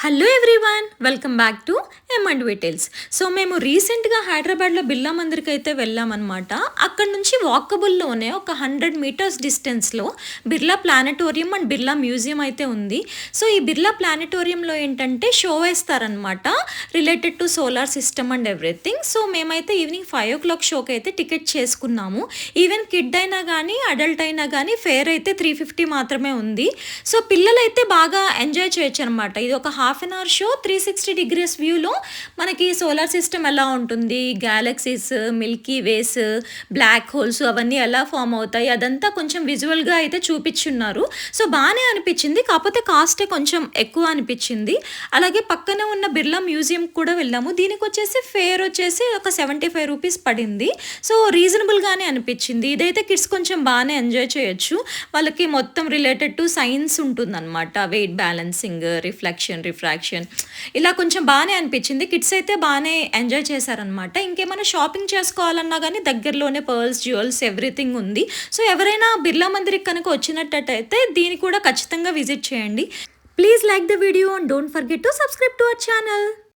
Hello everyone, welcome back to M&V Tales. So మేము రీసెంట్గా హైదరాబాద్లో బిర్లా మందిర్కి అయితే వెళ్ళామన్నమాట. అక్కడ నుంచి వాకబుల్లోనే ఒక 100 మీటర్స్ డిస్టెన్స్లో Birla planetarium and Birla museum అయితే ఉంది. సో ఈ బిర్లా ప్లానటోరియంలో ఏంటంటే షో వేస్తారనమాట, related to solar system and everything. So మేమైతే ఈవినింగ్ 5 o'clock షోకి అయితే టికెట్ చేసుకున్నాము. ఈవెన్ కిడ్ అయినా కానీ అడల్ట్ అయినా కానీ ఫేర్ అయితే 350 మాత్రమే ఉంది. సో పిల్లలైతే బాగా ఎంజాయ్ చేయొచ్చు అనమాట. ఇది ఒక half an our show, 360 degrees వ్యూలో మనకి సోలార్ సిస్టమ్ ఎలా ఉంటుంది, గ్యాలక్సీస్, మిల్కీ వేస్, బ్లాక్ హోల్స్ అవన్నీ ఎలా ఫామ్ అవుతాయి అదంతా కొంచెం విజువల్గా అయితే చూపించున్నారు. సో బాగానే అనిపించింది, కాకపోతే కాస్టే కొంచెం ఎక్కువ అనిపించింది. అలాగే పక్కన ఉన్న బిర్లా మ్యూజియం కూడా వెళ్ళాము. దీనికి వచ్చేసి ఫేర్ వచ్చేసి ఒక 75 రూపీస్ పడింది. సో రీజనబుల్గానే అనిపించింది. ఇదైతే కిడ్స్ కొంచెం బాగానే ఎంజాయ్ చేయొచ్చు. వాళ్ళకి మొత్తం రిలేటెడ్ టు సైన్స్ ఉంటుందన్నమాట, వెయిట్ బ్యాలెన్సింగ్, రిఫ్రాక్షన్ ఇలా కొంచెం బాగానే అనిపించింది. కిడ్స్ అయితే బాగానే ఎంజాయ్ చేశారనమాట. ఇంకేమైనా షాపింగ్ చేసుకోవాలన్నా కానీ దగ్గరలోనే పర్ల్స్, జ్యువెల్స్ ఎవ్రీథింగ్ ఉంది. సో ఎవరైనా బిర్లా మందిర్కి కనుక వచ్చినట్టయితే దీన్ని కూడా ఖచ్చితంగా విజిట్ చేయండి. Please like the video and don't forget to subscribe to our channel.